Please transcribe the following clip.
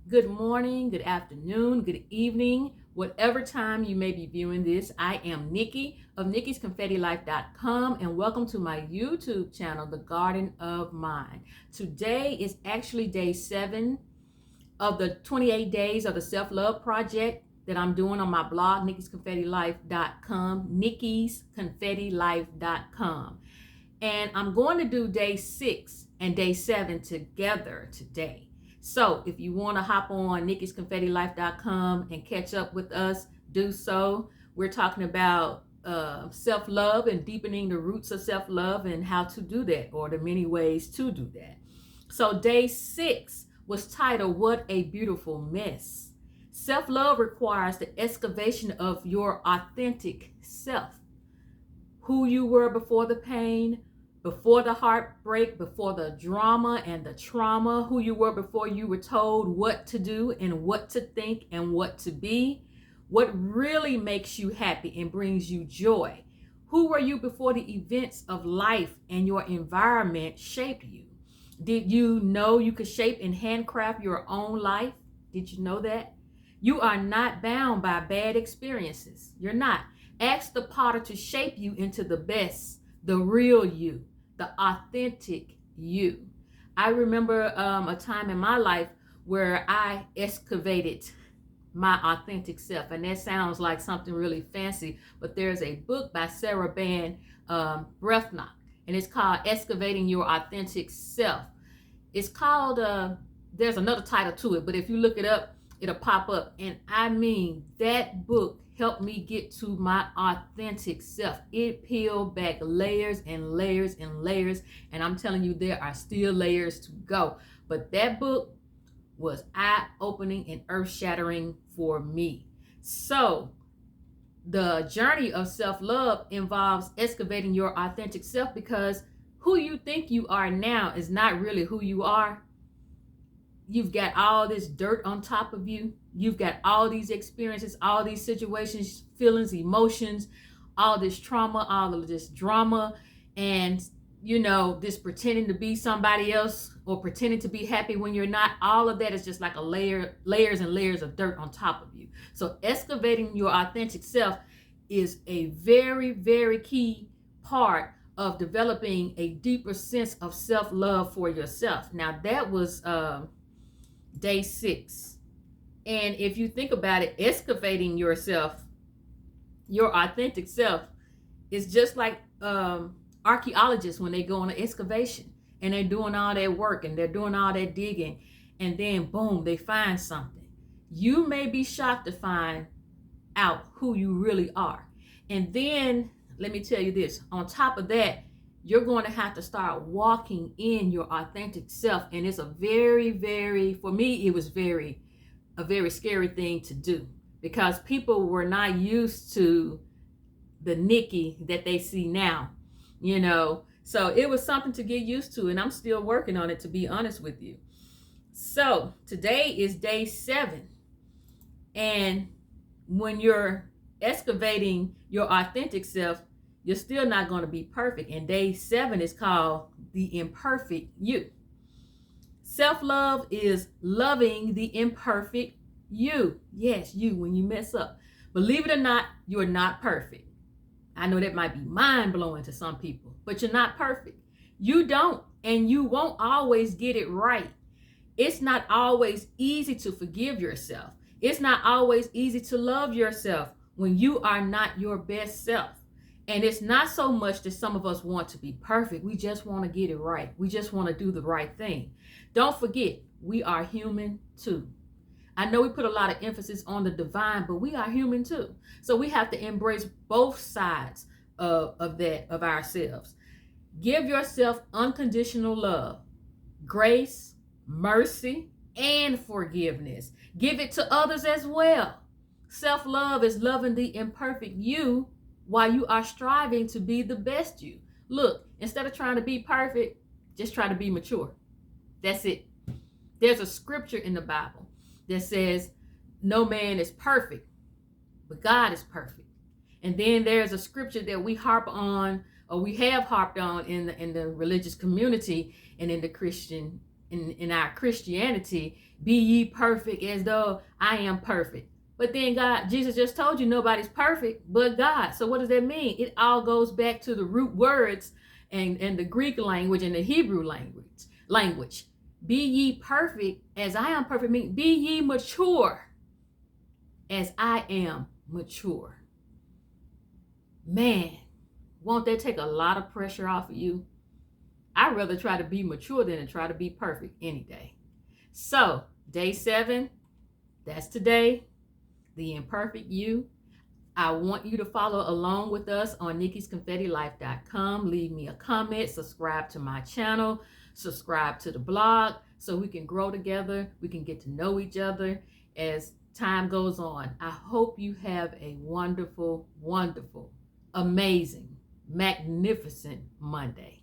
Good morning, good afternoon, good evening, whatever time you may be viewing this. I am Nikki of nikkisconfettilife.com and welcome to my YouTube channel, The Garden of Mind. Today is actually day 7 of the 28 days of the self-love project that I'm doing on my blog, nikkisconfettilife.com, nikkisconfettilife.com. And I'm going to do day 6 and day 7 together today. So if you want to hop on nikkisconfettilife.com and catch up with us, do so. We're talking about self-love and deepening the roots of self-love and how to do that, or the many ways to do that. So day 6 was titled, What a Beautiful Mess. Self-love requires the excavation of your authentic self. Who you were before the pain, before the heartbreak, before the drama and the trauma, who you were before you were told what to do and what to think and what to be, what really makes you happy and brings you joy. Who were you before the events of life and your environment shaped you? Did you know you could shape and handcraft your own life? Did you know that? You are not bound by bad experiences. You're not. Ask the potter to shape you into the best, the real you, the authentic you. I remember a time in my life where I excavated my authentic self. And that sounds like something really fancy, but there's a book by Sarah Ban Breathnock, and it's called Excavating Your Authentic Self. It's called, there's another title to it, but if you look it up, it'll pop up. And I mean, that book helped me get to my authentic self. It peeled back layers and layers and layers. And I'm telling you, there are still layers to go. But that book was eye-opening and earth-shattering for me. So the journey of self-love involves excavating your authentic self, because who you think you are now is not really who you are. You've got all this dirt on top of you. You've got all these experiences, all these situations, feelings, emotions, all this trauma, all of this drama, and this pretending to be somebody else or pretending to be happy when you're not. All of that is just like layers and layers of dirt on top of you. So excavating your authentic self is a very, very key part of developing a deeper sense of self-love for yourself. Now that was day 6. And if you think about it, excavating yourself, your authentic self, is just like archaeologists when they go on an excavation and they're doing all that work and they're doing all that digging, and then boom, they find something. You may be shocked to find out who you really are. And then let me tell you this, on top of that, you're going to have to start walking in your authentic self. And it's a very, very, for me, it was a very scary thing to do, because people were not used to the Nikki that they see now, So it was something to get used to, and I'm still working on it, to be honest with you. So today is day 7. And when you're excavating your authentic self, you're still not going to be perfect. And day 7 is called the imperfect you. Self-love is loving the imperfect you. Yes, you, when you mess up. Believe it or not, you're not perfect. I know that might be mind-blowing to some people, but you're not perfect. You don't, and you won't always get it right. It's not always easy to forgive yourself. It's not always easy to love yourself when you are not your best self. And it's not so much that some of us want to be perfect. We just want to get it right. We just want to do the right thing. Don't forget, we are human too. I know we put a lot of emphasis on the divine, but we are human too. So we have to embrace both sides of ourselves. Give yourself unconditional love, grace, mercy, and forgiveness. Give it to others as well. Self-love is loving the imperfect you while you are striving to be the best you. Look, instead of trying to be perfect, just try to be mature. That's it. There's a scripture in the Bible that says no man is perfect, but God is perfect. And then there's a scripture that we harp on, or we have harped on in the religious community and in the Christian in our Christianity, be ye perfect as though I am perfect. But then Jesus just told you nobody's perfect but God. So what does that mean? It all goes back to the root words and the Greek language and the Hebrew language. Be ye perfect as I am perfect. Mean be ye mature as I am mature. Man, won't that take a lot of pressure off of you? I'd rather try to be mature than to try to be perfect any day. So, day 7, that's today, the imperfect you. I want you to follow along with us on nikkisconfettilife.com. Leave me a comment, subscribe to my channel, subscribe to the blog so we can grow together. We can get to know each other as time goes on. I hope you have a wonderful, wonderful, amazing, magnificent Monday.